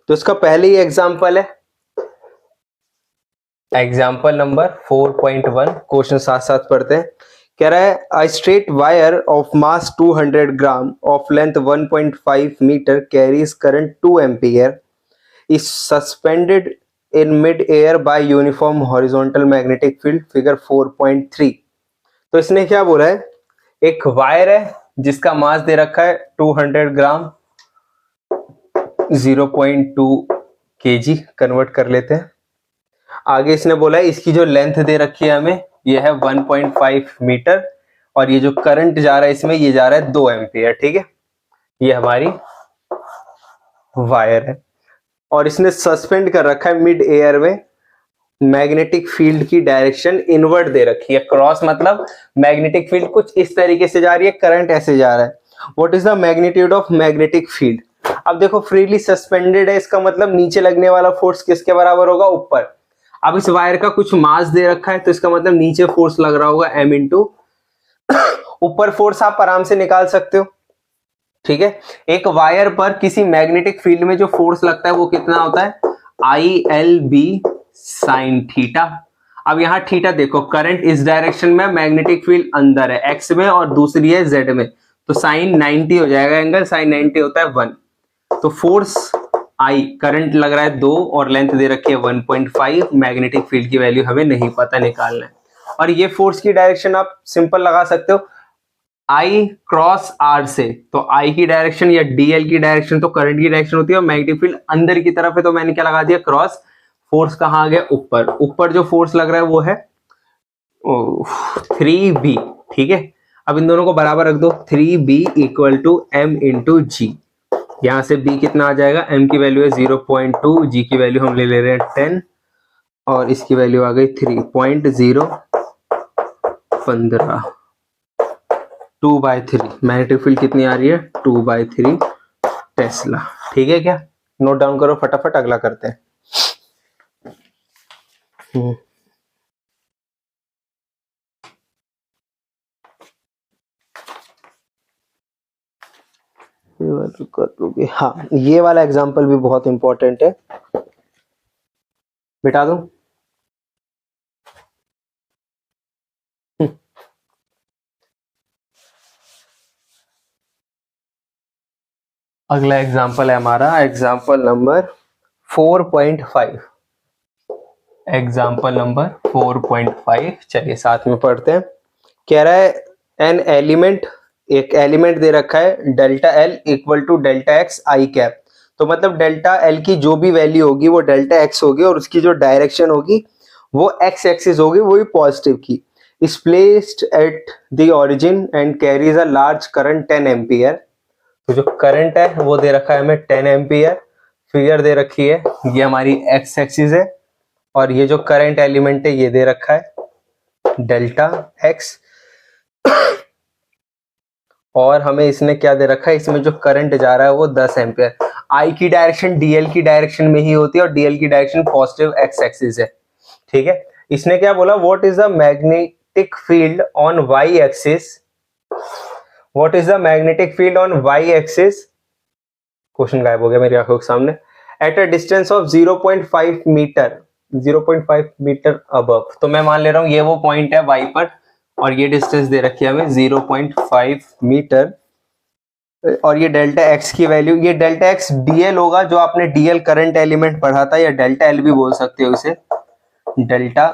तो इसका पहले ही एग्जाम्पल है, एग्जाम्पल नंबर 4.1। क्वेश्चन साथ साथ पढ़ते हैं। कह रहा है a straight wire of mass 200 gram of length 1.5 metre carries current 2 ampere is suspended in mid air by uniform horizontal magnetic field, figure 4.3। तो इसने क्या बोला है, एक वायर है जिसका मास दे रखा है 200 ग्राम, 0.2 kg कन्वर्ट कर लेते हैं। आगे इसने बोला है इसकी जो लेंथ दे रखी है हमें, ये है 1.5 मीटर, और ये जो करंट जा रहा है इसमें, ये जा रहा है 2 एम्पियर। ठीक है, ये हमारी वायर है और इसने सस्पेंड कर रखा है मिड एयर में। मैग्नेटिक फील्ड की डायरेक्शन इनवर्ट दे रखी है, क्रॉस मतलब मैग्नेटिक फील्ड कुछ इस तरीके से जा रही है, करंट ऐसे जा रहा है। What is the magnitude of magnetic field? अब देखो फ्रीली सस्पेंडेड है, इसका मतलब नीचे लगने वाला फोर्स किसके बराबर होगा, ऊपर। अब इस वायर का कुछ मास दे रखा है, तो इसका मतलब नीचे फोर्स लग रहा होगा m इंटू ऊपर फोर्स आप आराम से निकाल सकते हो। ठीक है, एक वायर पर किसी मैग्नेटिक फील्ड में जो फोर्स लगता है वो कितना होता है, ILB साइन थीटा। अब यहाँ थीटा देखो, करंट इस डायरेक्शन में, मैग्नेटिक फील्ड अंदर है एक्स में और दूसरी है जेड में, तो साइन 90 हो जाएगा एंगल, साइन 90 होता है 1। तो फोर्स I, करंट लग रहा है 2 और लेंथ दे रखी है 1.5, मैग्नेटिक फील्ड की वैल्यू हमें नहीं पता, निकालना है। और ये फोर्स की डायरेक्शन आप सिंपल लगा सकते हो I क्रॉस R से, तो I की डायरेक्शन या DL की डायरेक्शन तो करंट की डायरेक्शन होती है, और मैग्नेटिक फील्ड अंदर की तरफ है, तो मैंने क्या लगा दिया, क्रॉस। फोर्स कहाँ आ गया, ऊपर। ऊपर जो फोर्स लग रहा है वो है 3B। ठीक है, अब इन दोनों को बराबर रख दो, 3B equal to M into g. यहां से B कितना आ जाएगा, M की वैल्यू है 0.2, G की वैल्यू हम ले ले रहे हैं 10, और इसकी वैल्यू आ गई 3.015। 2/3 मैग्नेटिक फील्ड कितनी आ रही है, 2/3 टेस्ला। ठीक है, क्या नोट डाउन करो फटाफट, अगला करते हैं। कर लोगे, हाँ ये वाला एग्जांपल भी बहुत इंपॉर्टेंट है, बिठा दूं। अगला एग्जांपल है हमारा एग्जांपल नंबर 4.5। एग्जांपल नंबर 4.5, चलिए साथ में पढ़ते हैं। कह रहा है एन एलिमेंट, एक एलिमेंट दे रखा है delta L equal to delta X I cap. तो मतलब डेल्टा एल की जो भी वैल्यू होगी वो डेल्टा एक्स होगी, और उसकी जो डायरेक्शन होगी वो एक्स एक्सिस होगी, वो भी पॉजिटिव की। Is placed at the origin and carries a large current 10 ampere. तो जो करंट है वो दे रखा है हमें 10 एम्पियर, फिगर दे रखी है, ये हमारी एक्स एक्सिस है, और ये जो करंट एलिमेंट है ये दे रखा है डेल्टा एक्स, और हमें इसने क्या दे रखा है, इसमें जो करंट जा रहा है वो 10 एम्पियर। आई की डायरेक्शन डीएल की डायरेक्शन में ही होती है, और डीएल की डायरेक्शन पॉजिटिव एक्स एक्सिस है। ठीक है, इसने क्या बोला, what is the magnetic field on Y axis, what is the magnetic field on Y axis, question गायब हो गया मेरी आंखों के सामने, at a distance of 0.5 metre, 0.5 metre above. तो मैं मान ले रहा हूं ये वो पॉइंट है वाई पर, और ये डिस्टेंस दे रखी है हमें 0.5 मीटर, और ये डेल्टा एक्स की वैल्यू, ये डेल्टा एक्स डीएल होगा, जो आपने डीएल करंट एलिमेंट पढ़ा था, या डेल्टा एल भी बोल सकते हो इसे, डेल्टा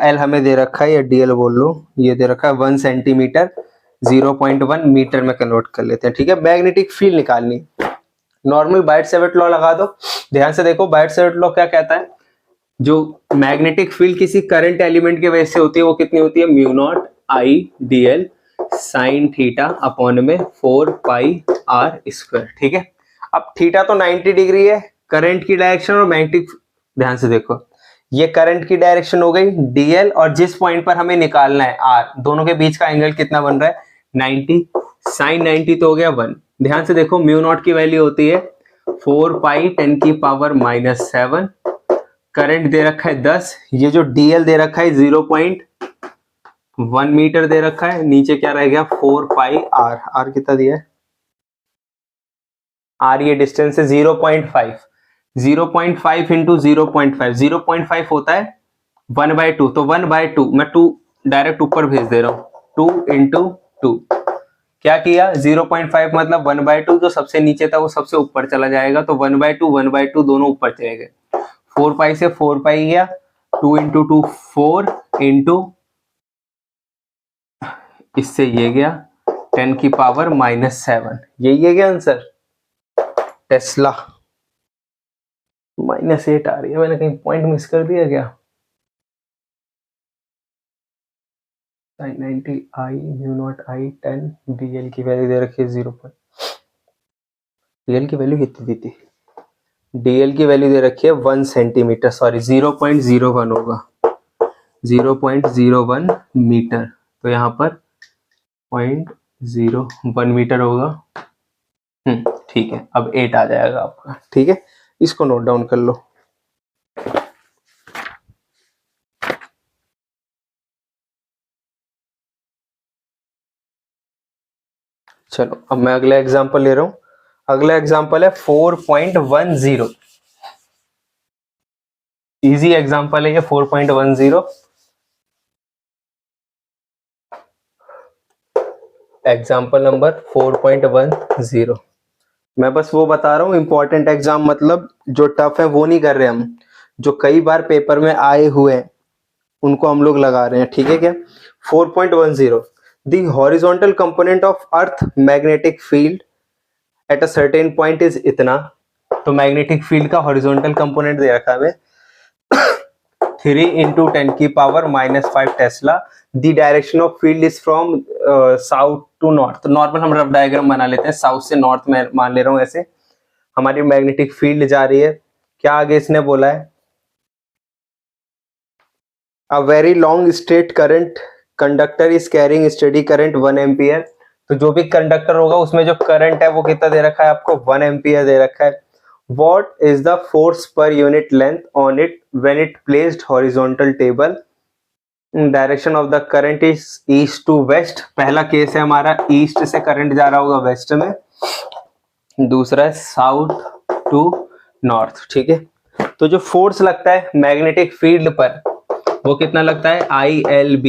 एल हमें दे रखा है, या डीएल बोल लो, ये दे रखा है 1 सेंटीमीटर, 0.1 मीटर में कन्वर्ट कर लेते हैं। ठीक है, मैग्नेटिक फील्ड निकालनी, नॉर्मल बायट-सेवर्ट लॉ लगा दो। ध्यान से देखो बायट-सेवर्ट लॉ क्या कहता है, जो मैग्नेटिक फील्ड किसी करंट एलिमेंट की वजह से होती है वो कितनी होती है, mu not I D L sine theta upon में 4 पाई आर स्क्वायर। ठीक है, अब थीटा तो 90 डिग्री है, करंट की डायरेक्शन और मैग्नेटिक, ध्यान से देखो ये करंट की डायरेक्शन हो गई डीएल, और जिस पॉइंट पर हमें निकालना है आर, दोनों के बीच का एंगल कितना बन रहा है 90, साइन 90 तो हो गया 1। ध्यान से देखो म्यू नॉट की वैल्यू होती है 4 पाई 10 की पावर -7, करंट दे रखा है 10, ये जो डीएल दे रखा है 0.1 मीटर दे रखा है, नीचे क्या रह गया 4 पाई आर, आर कितना दिया है, आर ये डिस्टेंस है 0.5, 0.5 इंटू 0.5, 0.5 होता है 1/2, तो 1/2 मैं 2 डायरेक्ट ऊपर भेज दे रहा हूँ, 2 इंटू 2 क्या किया 0.5 मतलब 1/2, जो सबसे नीचे था वो सबसे ऊपर चला जाएगा, तो 1/2 1/2 दोनों ऊपर चले गए, 4 पाई से 4 पाई गया, 2 इंटू 2 4 इंटू इससे ये गया 10 की पावर -7, यही है क्या आंसर? टेस्ला -8 आ रही है, मैंने कहीं पॉइंट मिस कर दिया क्या? sin 90 i mu naught i 10 dl की वैल्यू दे रखी है 0. dl की वैल्यू कितनी दी थी? dl की वैल्यू दे रखी है 1 सेंटीमीटर, सॉरी 0.01 होगा, 0.01 मीटर, तो यहाँ पर 0.01 मीटर होगा। ठीक है, अब 8 आ जाएगा आपका। ठीक है, इसको नोट डाउन कर लो। चलो अब मैं अगला एग्जांपल ले रहा हूं। अगला एग्जांपल है 4.10। इजी एग्जांपल है ये 4.10। Example number 4.10। मैं बस वो बता रहा हूँ, इंपॉर्टेंट एग्जाम मतलब जो टफ है वो नहीं कर रहे हम, जो कई बार पेपर में आए हुए हैं उनको हम लोग लगा रहे हैं। ठीक है क्या? 4.10 the horizontal component of earth magnetic field at a certain point is इतना। तो मैग्नेटिक फील्ड का हॉरिजॉन्टल कंपोनेंट दे रखा है 3 इंटू 10 की power -5 tesla. The direction of field is from south to north. तो नॉर्मल हम रफ डायग्राम बना लेते हैं, साउथ से नॉर्थ में मान ले रहा हूं, ऐसे हमारी मैग्नेटिक फील्ड जा रही है। क्या आगे इसने बोला है? A very long straight current conductor is carrying steady current 1 ampere. तो जो भी कंडक्टर होगा उसमें जो करंट है वो कितना दे रखा है आपको? 1 एम्पियर दे रखा है। What is the force per unit length on it when it placed horizontal table? Direction of the current is east to west। पहला केस है हमारा ईस्ट से करंट जा रहा होगा वेस्ट में, दूसरा है साउथ टू नॉर्थ। ठीक है, तो जो फोर्स लगता है मैग्नेटिक फील्ड पर वो कितना लगता है? ILB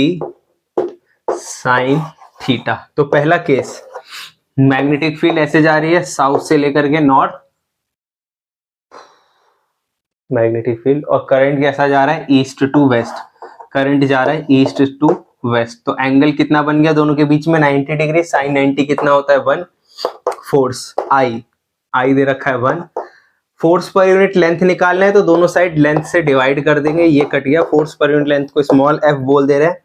sine theta. तो पहला केस मैग्नेटिक फील्ड ऐसे जा रही है साउथ से लेकर के नॉर्थ, मैग्नेटिक फील्ड, और करंट कैसा जा रहा है? East to waste. करंट जा रहा है ईस्ट टू वेस्ट, तो एंगल कितना बन गया दोनों के बीच में? 90 डिग्री। साइन 90 कितना होता है? 1। फोर्स आई दे रखा है 1। फोर्स पर यूनिट लेंथ निकालना है तो दोनों साइड लेंथ से डिवाइड कर देंगे, ये कट गया। फोर्स पर यूनिट लेंथ को स्मॉल f बोल दे रहे हैं।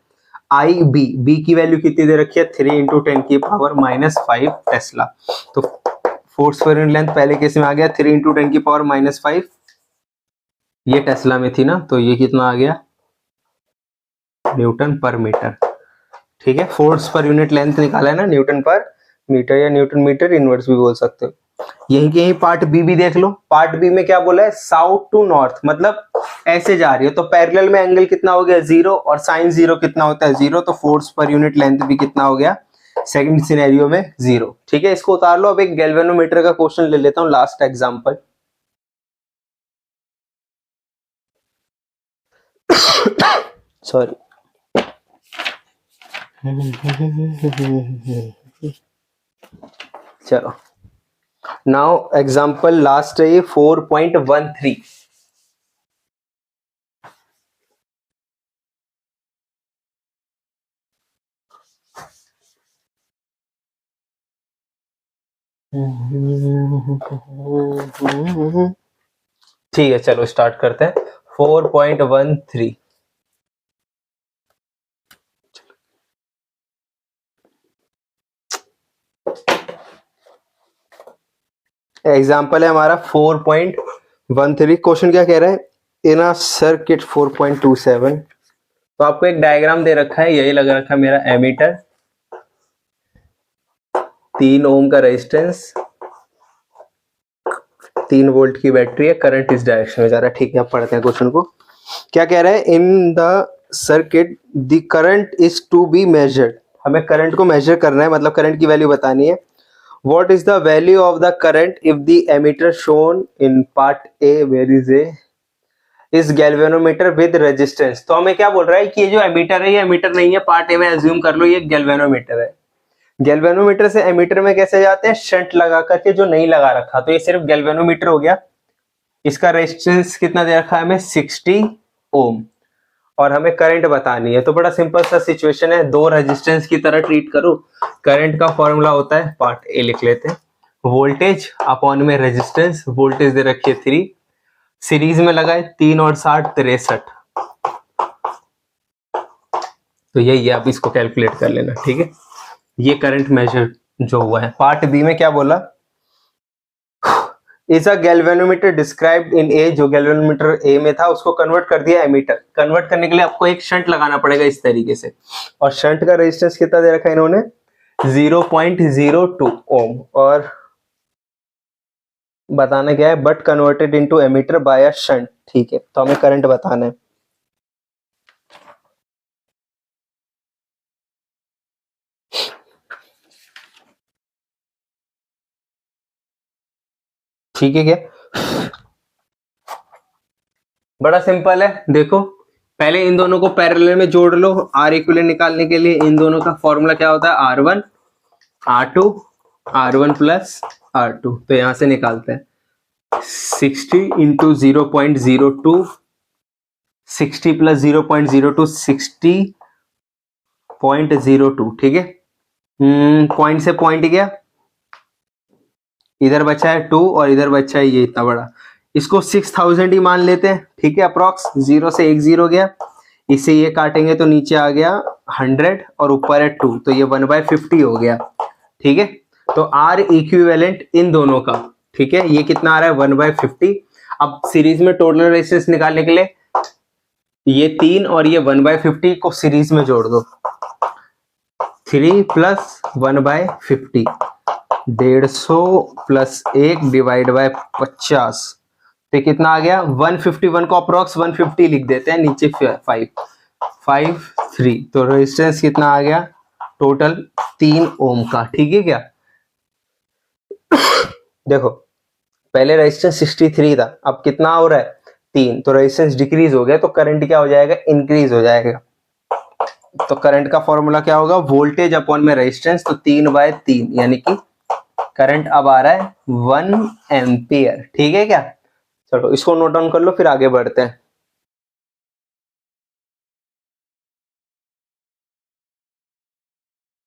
बी की वैल्यू कितनी दे रखी है? 3 इंटू 10 की पावर -5 टेस्ला। तो फोर्स पर यूनिट लेंथ पहले केस में आ गया 3 इंटू 10 की पावर -5, ये टेस्ला में थी ना, तो ये कितना आ गया? न्यूटन पर मीटर। ठीक है, फोर्स पर यूनिट लेंथ निकाला है ना, न्यूटन पर मीटर या न्यूटन मीटर इनवर्स भी बोल सकते हो। यही पार्ट बी भी देख लो। पार्ट बी में क्या बोला है? साउथ टू नॉर्थ, मतलब ऐसे जा रही है, तो पैरेलल में एंगल कितना हो गया? 0, और साइन 0 कितना होता है? 0। तो फोर्स पर यूनिट लेंथ भी कितना हो गया सेकंड सिनेरियो में? 0। ठीक है, इसको उतार लो। अब एक गैल्वेनोमीटर का क्वेश्चन ले लेता हूं, लास्ट एग्जांपल। सॉरी, चलो नाउ एग्जांपल लास्ट है ये 4.13। ठीक है, चलो स्टार्ट करते हैं। 4.13 एग्जाम्पल है हमारा 4.13। क्वेश्चन क्या कह रहा है? इन अ सर्किट 4.27। तो आपको एक डायग्राम दे रखा है, यही लगा रखा है मेरा एमीटर, 3 ओम का रेजिस्टेंस, 3 वोल्ट की बैटरी है, करंट इस डायरेक्शन में जा रहा है। ठीक है, अब पढ़ते हैं क्वेश्चन को। क्या कह रहा है? In the circuit the current is to be measured. हमें करंट को मेजर करना है, मतलब करंट की वैल्यू बतानी है। What is the value of the current if the ammeter shown in part A, where is A, is galvanometer with resistance? तो हमें क्या बोल रहा है कि ये जो एमीटर है ये एमीटर नहीं है, पार्ट ए में एज्यूम कर लो ये गैल्वेनोमीटर है। गैल्वेनोमीटर से एमीटर में कैसे जाते हैं? शंट लगा करके, जो नहीं लगा रखा, तो ये सिर्फ गैल्वेनोमीटर हो गया। इसका रेजिस्टेंस कितना दे रखा है हमें? 60 ओम, और हमें करंट बतानी है। तो बड़ा सिंपल सा सिचुएशन है, दो रेजिस्टेंस की तरह ट्रीट करो। करंट का फॉर्मूला होता है, पार्ट ए लिख लेते हैं, वोल्टेज अपॉन में रेजिस्टेंस। वोल्टेज दे रखिए 3, सीरीज में लगाए 3 और 60 63, तो यही है। आप इसको कैलकुलेट कर लेना, ठीक है। ये करंट मेजर जो हुआ है। पार्ट बी में क्या बोला? Is a galvanometer described in a, जो गैल्वेनोमीटर ए में था उसको कन्वर्ट कर दिया एमीटर। कन्वर्ट करने के लिए आपको एक शंट लगाना पड़ेगा इस तरीके से, और शंट का रेजिस्टेंस कितना दे रखा है इन्होंने? 0.02 ओम, और बताना क्या है? But converted into ammeter by a shunt, ठीक है। तो हमें करंट बताना है। ठीक है क्या? बड़ा सिंपल है, देखो पहले इन दोनों को पैरेलल में जोड़ लो। आर इक्विवेलेंट निकालने के लिए इन दोनों का फॉर्मूला क्या होता है? R1 R2 R1 plus R2। तो यहां से निकालते हैं 60 इंटू 0.02, 60 प्लस 0.02 60.02, ठीक है। पॉइंट से पॉइंट गया, इधर बचा है 2 और इधर बचा है ये इतना बड़ा। इसको 6000 ही मान लेते हैं, ठीक है। अप्रॉक्स 0 से 1 0 गया, इससे ये काटेंगे तो नीचे आ गया 100 और ऊपर है 2, तो ये 1/50 हो गया, ठीक है। तो R इक्विवेलेंट इन दोनों का, ठीक है, ये कितना आ रहा है? 1/50। अब सीरीज में टोटल रेजिस्टेंस निकालने के लिए ये 3 और ये 1/50 को सीरीज में जोड़ दो। 3 प्लस 1/50, 150 प्लस 1 डिवाइड बाय 50, तो कितना आ गया? 151 को अप्रोक्स 150 लिख देते हैं, नीचे 553। तो रेजिस्टेंस कितना आ गया? टोटल 3 ओम का, ठीक है क्या? देखो पहले रेजिस्टेंस 63 था, अब कितना हो रहा है? 3, तो रेजिस्टेंस डिक्रीज हो गया, तो करंट क्या हो जाएगा? इंक्रीज हो जाएगा। तो करंट का फॉर्मूला क्या होगा? वोल्टेज अपॉन में रेजिस्टेंस, तो 3/3, यानी कि करंट अब आ रहा है 1 एम्पियर, ठीक है क्या? चलो इसको नोट डाउन कर लो, फिर आगे बढ़ते हैं।